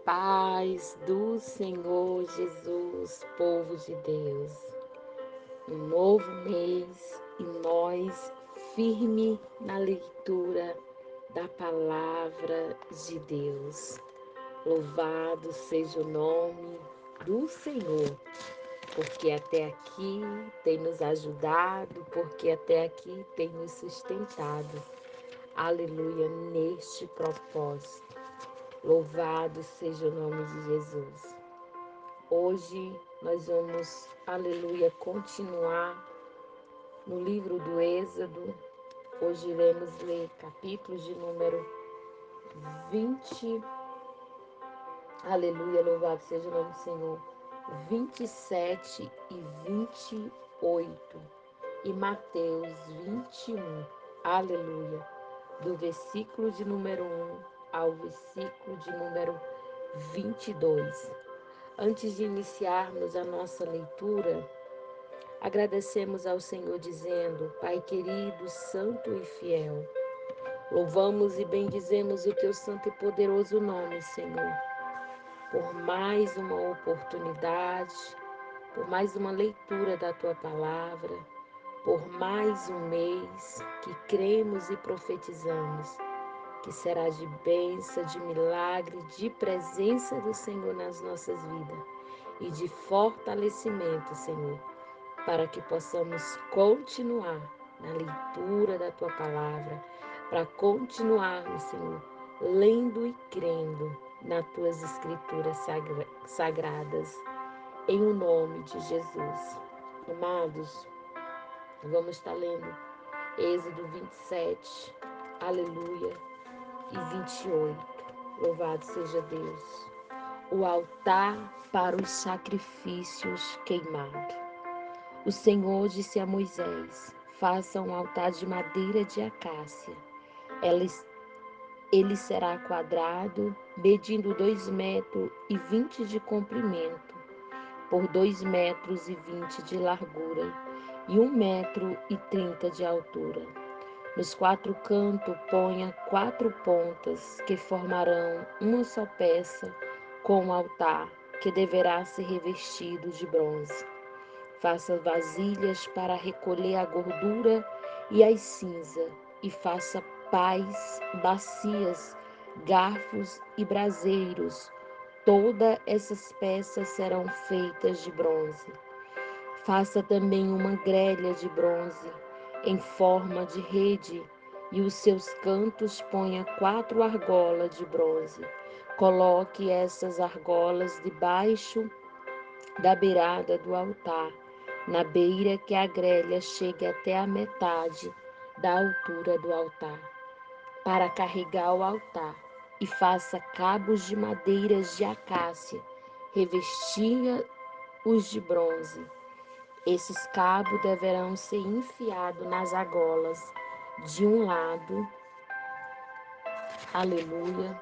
paz do Senhor Jesus, povo de Deus. Um novo mês e nós firme na leitura da palavra de Deus. Louvado seja o nome do Senhor, porque até aqui tem nos ajudado, porque até aqui tem nos sustentado. Aleluia, neste propósito. Louvado seja o nome de Jesus. Hoje nós vamos, aleluia, continuar no livro do Êxodo. Hoje iremos ler capítulos de número 20. Aleluia, louvado seja o nome do Senhor. 27 e 28. E Mateus 21. Aleluia. Do versículo de número 1 ao versículo de número 22. Antes de iniciarmos a nossa leitura, agradecemos ao Senhor dizendo: Pai querido, santo e fiel, louvamos e bendizemos o teu santo e poderoso nome, Senhor, por mais uma oportunidade, por mais uma leitura da tua palavra, por mais um mês que cremos e profetizamos que será de bênção, de milagre, de presença do Senhor nas nossas vidas e de fortalecimento, Senhor, para que possamos continuar na leitura da Tua Palavra, para continuarmos, Senhor, lendo e crendo nas Tuas Escrituras sagradas, em o nome de Jesus. Amados, vamos estar lendo Êxodo 27, aleluia, e 28. Louvado seja Deus. O altar para os sacrifícios queimados. O Senhor disse a Moisés: faça um altar de madeira de acácia. Ele será quadrado, medindo 2,20 m de comprimento, por 2,20 m de largura e 1,30 m de altura. Nos 4 cantos ponha 4 pontas que formarão uma só peça com o altar, que deverá ser revestido de bronze. Faça vasilhas para recolher a gordura e as cinzas, e faça pás, bacias, garfos e braseiros. Todas essas peças serão feitas de bronze. Faça também uma grelha de bronze em forma de rede, e os seus cantos ponha 4 argolas de bronze. Coloque essas argolas debaixo da beirada do altar, na beira que a grelha chegue até a metade da altura do altar, para carregar o altar. E faça cabos de madeiras de acácia, revestia-os de bronze. Esses cabos deverão ser enfiados nas argolas de um lado, aleluia,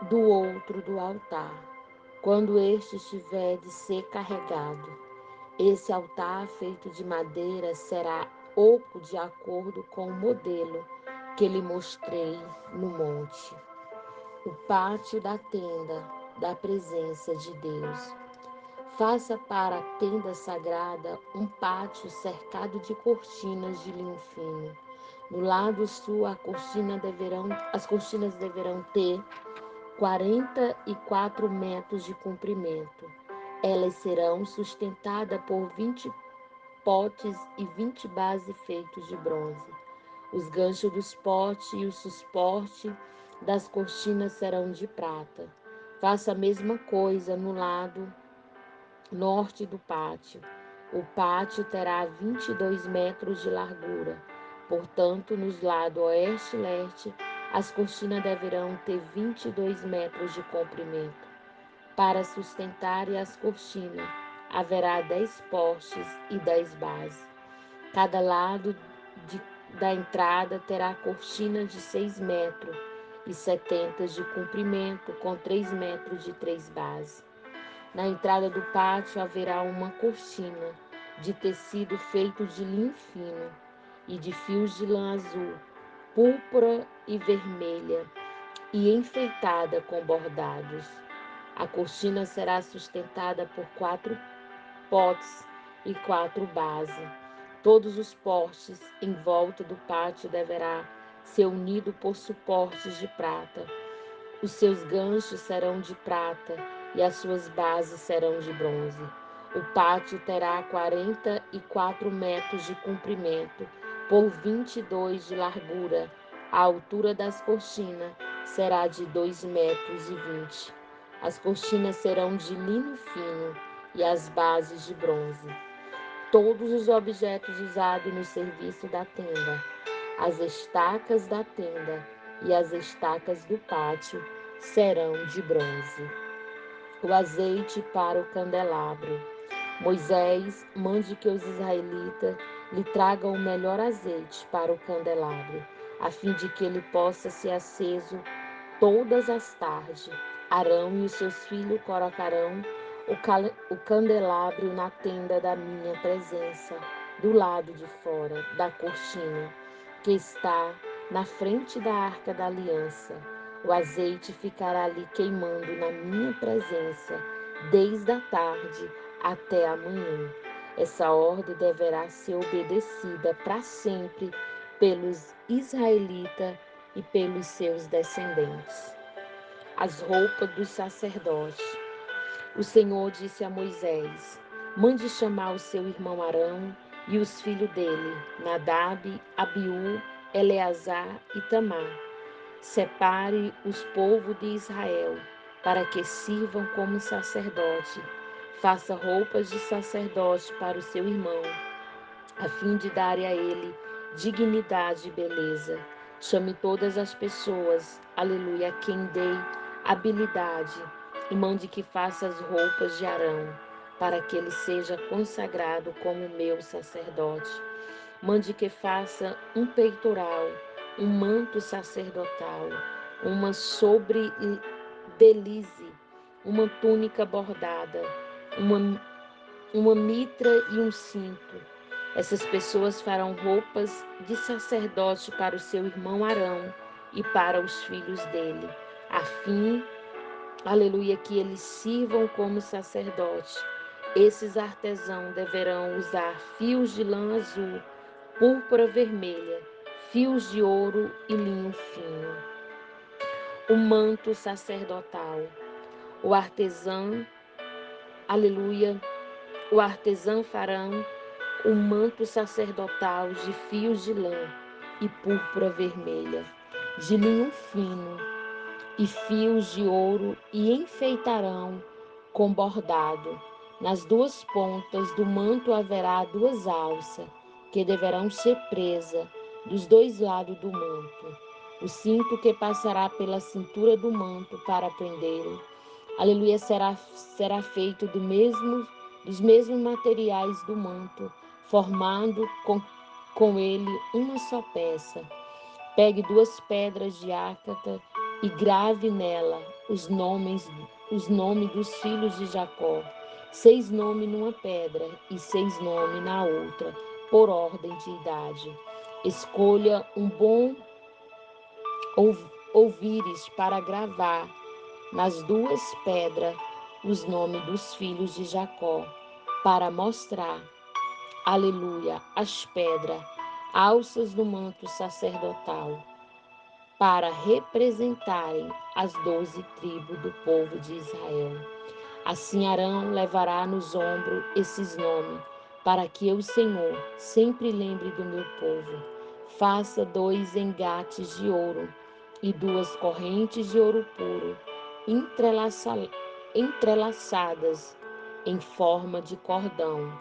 do outro do altar, quando este estiver de ser carregado. Esse altar feito de madeira será oco de acordo com o modelo que lhe mostrei no monte. O pátio da tenda da presença de Deus. Faça para a tenda sagrada um pátio cercado de cortinas de linho fino. No lado sul, as cortinas deverão ter 44 metros de comprimento. Elas serão sustentadas por 20 potes e 20 bases feitos de bronze. Os ganchos dos potes e o suporte das cortinas serão de prata. Faça a mesma coisa no lado norte do pátio. O pátio terá 22 metros de largura. Portanto, nos lados oeste e leste, as cortinas deverão ter 22 metros de comprimento. Para sustentarem as cortinas, haverá 10 postes e 10 bases. Cada lado da entrada terá cortina de 6 metros e 70 de comprimento, com 3 metros de 3 bases. Na entrada do pátio haverá uma cortina de tecido feito de linho fino e de fios de lã azul, púrpura e vermelha. e enfeitada com bordados. A cortina será sustentada por 4 potes e 4 bases. Todos os postes em volta do pátio deverá ser unido por suportes de prata. Os seus ganchos serão de prata e as suas bases serão de bronze. O pátio terá 44 metros de comprimento por 22 de largura. A altura das cortinas será de 2,20 m. As cortinas serão de linho fino e as bases de bronze. Todos os objetos usados no serviço da tenda, as estacas da tenda e as estacas do pátio serão de bronze. O azeite para o candelabro. Moisés mande que os israelitas lhe tragam o melhor azeite para o candelabro, a fim de que ele possa ser aceso todas as tardes. Arão e os seus filhos colocarão o candelabro na tenda da minha presença, do lado de fora da cortina, que está na frente da arca da aliança. O azeite ficará ali queimando na minha presença, desde a tarde até amanhã. Essa ordem deverá ser obedecida para sempre pelos israelitas e pelos seus descendentes. As roupas dos sacerdotes. O Senhor disse a Moisés: mande chamar o seu irmão Arão e os filhos dele, Nadab, Abiú, Eleazar e Tamar. Separe os povos de Israel, para que sirvam como sacerdote. Faça roupas de sacerdote para o seu irmão, a fim de dar a ele dignidade e beleza. Chame todas as pessoas, aleluia, a quem dei habilidade, e mande que faça as roupas de Arão, para que ele seja consagrado como meu sacerdote. Mande que faça um peitoral, um manto sacerdotal, uma sobrebelize, uma túnica bordada, uma mitra e um cinto. Essas pessoas farão roupas de sacerdote para o seu irmão Arão e para os filhos dele, a fim, aleluia, que eles sirvam como sacerdote. Esses artesãos deverão usar fios de lã azul, púrpura vermelha, fios de ouro e linho fino. O manto sacerdotal. O artesão, aleluia, o artesão farão um manto sacerdotal de fios de lã e púrpura vermelha, de linho fino e fios de ouro, e enfeitarão com bordado. Nas 2 pontas do manto haverá 2 alças, que deverão ser presas dos 2 lados do manto. O cinto que passará pela cintura do manto para prendê-lo, aleluia, será feito dos mesmos materiais do manto, formando com ele uma só peça. Pegue 2 pedras de ácata e grave nela os nomes dos filhos de Jacó, 6 nomes numa pedra e 6 nomes na outra, por ordem de idade. Escolha um bom ouvires para gravar nas 2 pedras os nomes dos filhos de Jacó, para mostrar, aleluia, as pedras, alças do manto sacerdotal, para representarem as 12 tribos do povo de Israel. Assim Arão levará nos ombros esses nomes, para que eu, Senhor, sempre lembre do meu povo. Faça 2 engates de ouro e 2 correntes de ouro puro, entrelaçadas em forma de cordão,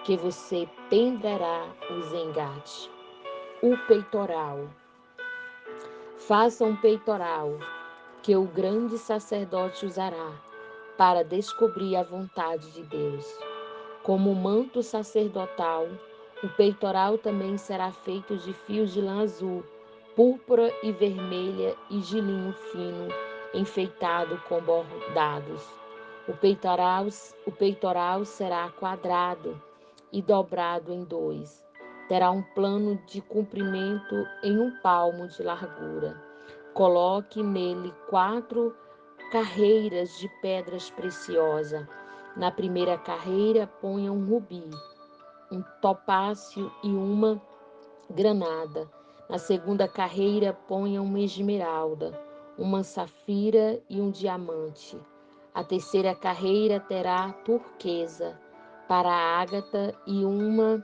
que você penderá os engates. O peitoral. Faça um peitoral que o grande sacerdote usará para descobrir a vontade de Deus. Como manto sacerdotal, o peitoral também será feito de fios de lã azul, púrpura e vermelha e de linho fino, enfeitado com bordados. O peitoral será quadrado e dobrado em 2. Terá um plano de comprimento em 1 palmo de largura. coloque nele 4 carreiras de pedras preciosas. Na primeira carreira, ponha um rubi, um topázio e uma granada. Na segunda carreira, ponha uma esmeralda, uma safira e um diamante. A terceira carreira terá turquesa para a ágata e uma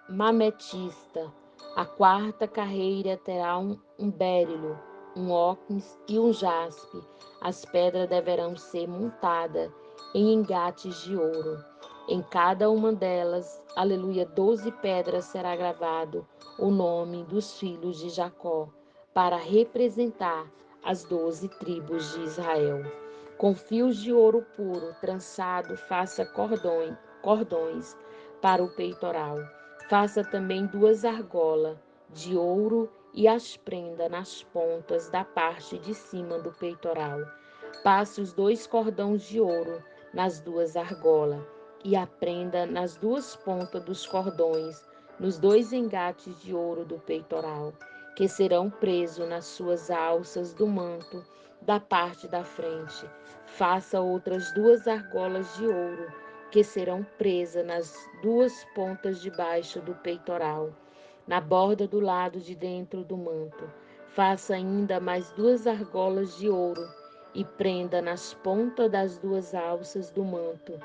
mametista. A quarta carreira terá um berilo, um óculos e um jaspe. As pedras deverão ser montadas em engates de ouro. Em cada uma delas, aleluia, 12 pedras será gravado o nome dos filhos de Jacó, para representar as 12 tribos de Israel. Com fios de ouro puro trançado, faça cordões para o peitoral. Faça também 2 argolas de ouro e as prenda nas pontas da parte de cima do peitoral. Passe os 2 cordões de ouro nas 2 argolas e a prenda nas 2 pontas dos cordões, nos 2 engates de ouro do peitoral, que serão presos nas suas alças do manto da parte da frente. Faça outras 2 argolas de ouro, que serão presas nas 2 pontas de baixo do peitoral, na borda do lado de dentro do manto. Faça ainda mais 2 argolas de ouro e prenda nas pontas das 2 alças do manto,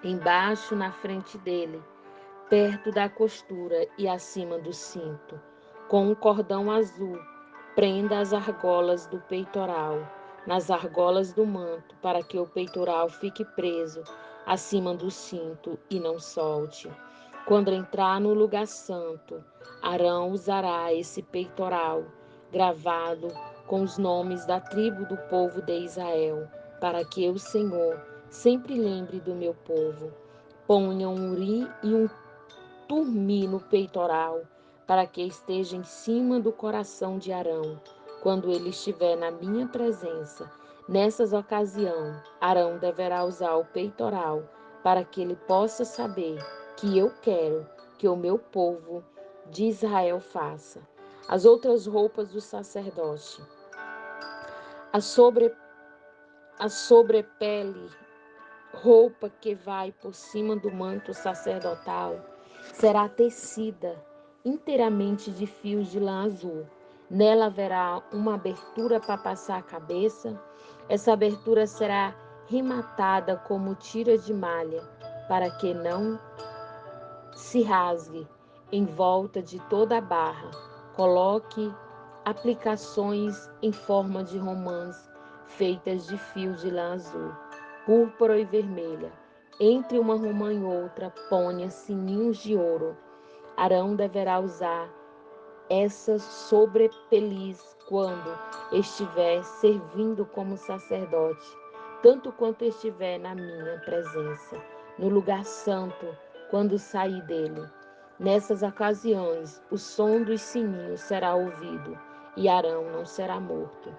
embaixo na frente dele, perto da costura e acima do cinto. Com um cordão azul, prenda as argolas do peitoral nas argolas do manto, para que o peitoral fique preso acima do cinto e não solte. Quando entrar no lugar santo, Arão usará esse peitoral gravado com os nomes da tribo do povo de Israel, para que o Senhor sempre lembre do meu povo. Ponha um uri e um turmi no peitoral, para que esteja em cima do coração de Arão, quando ele estiver na minha presença. Nessas ocasiões, Arão deverá usar o peitoral, para que ele possa saber que eu quero que o meu povo de Israel faça. As outras roupas do sacerdote. A sobrepele, roupa que vai por cima do manto sacerdotal, será tecida inteiramente de fios de lã azul. Nela haverá uma abertura para passar a cabeça. Essa abertura será rematada como tira de malha, para que não se rasgue em volta de toda a barra. Coloque aplicações em forma de romãs feitas de fios de lã azul, púrpura e vermelha. Entre uma romã e outra, ponha sininhos de ouro. Arão deverá usar essa sobrepeliz quando estiver servindo como sacerdote, tanto quanto estiver na minha presença, no lugar santo, quando sair dele. Nessas ocasiões, o som dos sininhos será ouvido e Arão não será morto.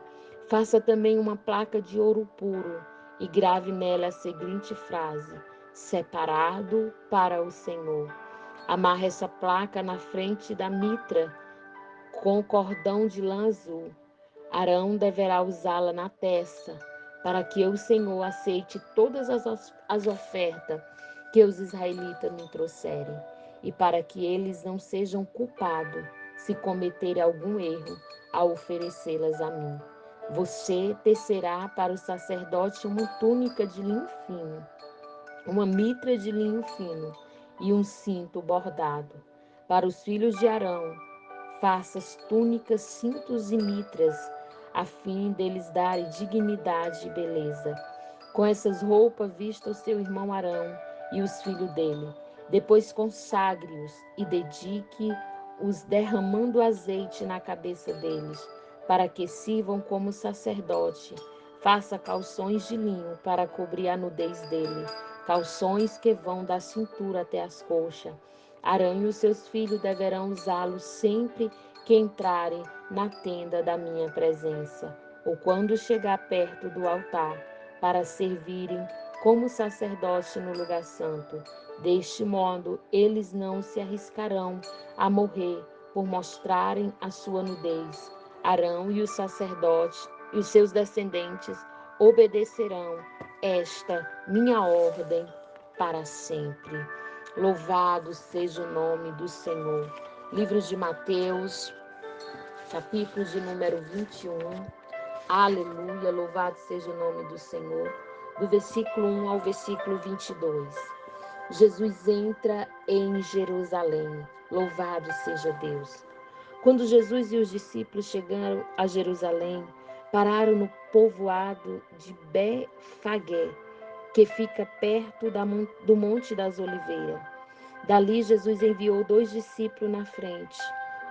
Faça também uma placa de ouro puro e grave nela a seguinte frase: separado para o Senhor. Amarre essa placa na frente da mitra com cordão de lã azul. Arão deverá usá-la na testa, para que o Senhor aceite todas as ofertas que os israelitas me trouxerem, e para que eles não sejam culpados se cometerem algum erro ao oferecê-las a mim. Você tecerá para o sacerdote uma túnica de linho fino, uma mitra de linho fino e um cinto bordado. Para os filhos de Arão, faças túnicas, cintos e mitras, a fim deles darem dignidade e beleza. Com essas roupas, vista o seu irmão Arão e os filhos dele. Depois consagre-os e dedique-os derramando azeite na cabeça deles, para que sirvam como sacerdote. Faça calções de linho para cobrir a nudez dele, calções que vão da cintura até as coxas. Arão e os seus filhos deverão usá-los sempre que entrarem na tenda da minha presença, ou quando chegar perto do altar, para servirem como sacerdote no lugar santo. Deste modo, eles não se arriscarão a morrer por mostrarem a sua nudez. Arão e o sacerdote e os seus descendentes obedecerão esta minha ordem para sempre. Louvado seja o nome do Senhor. Livro de Mateus, capítulo de número 21. Aleluia, louvado seja o nome do Senhor. Do versículo 1 ao versículo 22. Jesus entra em Jerusalém. Louvado seja Deus. Quando Jesus e os discípulos chegaram a Jerusalém, pararam no povoado de Betfagé, que fica perto do Monte das Oliveiras. Dali Jesus enviou 2 discípulos na frente,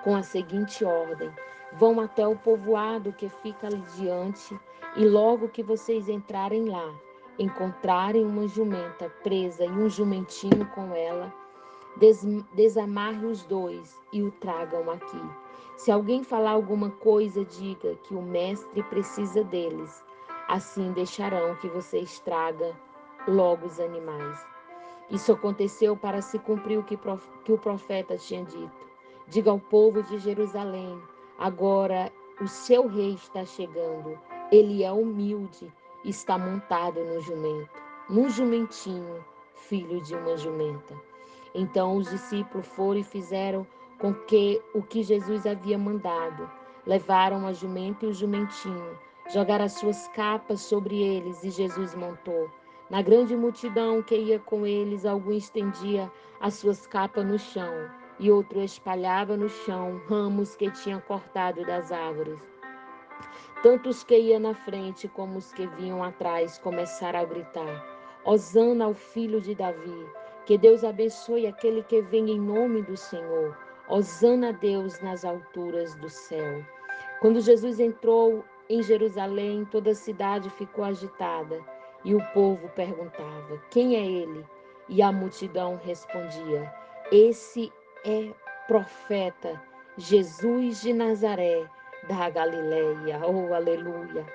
com a seguinte ordem: vão até o povoado que fica ali diante, e logo que vocês entrarem lá, encontrarem uma jumenta presa e um jumentinho com ela, desamarre os 2 e o tragam aqui. Se alguém falar alguma coisa, diga que o mestre precisa deles. Assim deixarão que vocês tragam logo os animais. Isso aconteceu para se cumprir o que o profeta tinha dito. Diga ao povo de Jerusalém: agora o seu rei está chegando. Ele é humilde e está montado no jumento, num jumentinho, filho de uma jumenta. Então os discípulos foram e fizeram com que o que Jesus havia mandado. Levaram a jumenta e o jumentinho, jogaram as suas capas sobre eles e Jesus montou. Na grande multidão que ia com eles, algum estendia as suas capas no chão e outro espalhava no chão ramos que tinha cortado das árvores. Tanto os que iam na frente como os que vinham atrás começaram a gritar: Hosana ao filho de Davi, que Deus abençoe aquele que vem em nome do Senhor. Hosana a Deus nas alturas do céu. Quando Jesus entrou em Jerusalém, toda a cidade ficou agitada e o povo perguntava: quem é ele? E a multidão respondia: esse é profeta, Jesus de Nazaré, da Galileia. Oh, aleluia!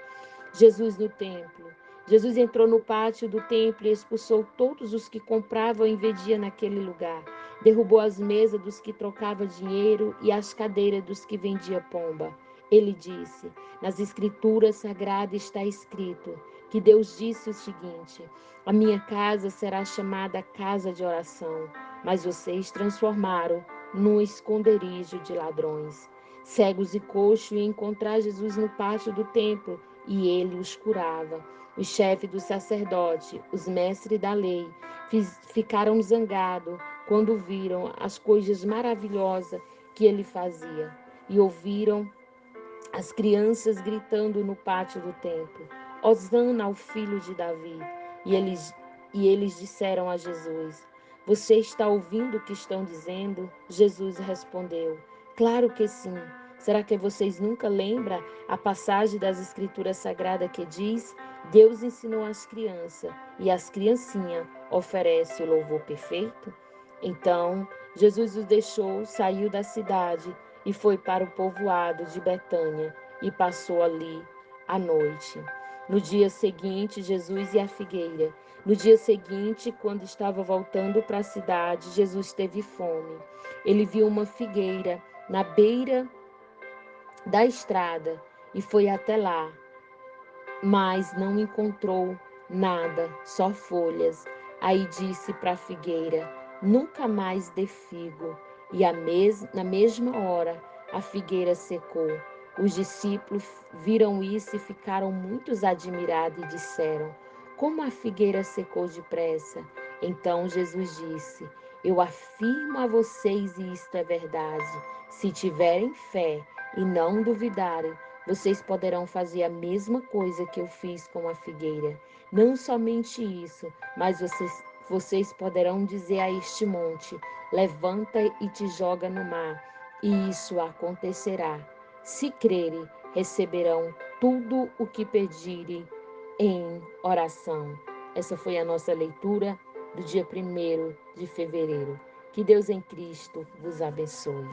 Jesus no templo. Jesus entrou no pátio do templo e expulsou todos os que compravam e vendiam naquele lugar. Derrubou as mesas dos que trocavam dinheiro e as cadeiras dos que vendiam pomba. Ele disse: nas escrituras sagradas está escrito que Deus disse o seguinte: a minha casa será chamada casa de oração, mas vocês transformaram num esconderijo de ladrões. Cegos e coxos iam encontrar Jesus no pátio do templo e ele os curava. Os chefes do sacerdote, os mestres da lei, ficaram zangados quando viram as coisas maravilhosas que ele fazia e ouviram as crianças gritando no pátio do templo: Hosana ao filho de Davi. E eles disseram a Jesus: você está ouvindo o que estão dizendo? Jesus respondeu: claro que sim. Será que vocês nunca lembram a passagem das Escrituras Sagradas que diz: Deus ensinou às crianças e as criancinhas oferecem o louvor perfeito? Então, Jesus os deixou, saiu da cidade e foi para o povoado de Betânia e passou ali a noite. No dia seguinte, Jesus e a figueira. No dia seguinte, quando estava voltando para a cidade, Jesus teve fome. Ele viu uma figueira na beira da estrada e foi até lá, mas não encontrou nada, só folhas. Aí disse para a figueira: nunca mais dê figo. E na mesma hora a figueira secou. Os discípulos viram isso e ficaram muito admirados e disseram: como a figueira secou depressa? Então Jesus disse: eu afirmo a vocês, e isto é verdade, se tiverem fé e não duvidarem, vocês poderão fazer a mesma coisa que eu fiz com a figueira. Não somente isso, mas vocês poderão dizer a este monte: levanta e te joga no mar, e isso acontecerá. Se crerem, receberão tudo o que pedirem em oração. Essa foi a nossa leitura do dia 1º de fevereiro. Que Deus em Cristo vos abençoe.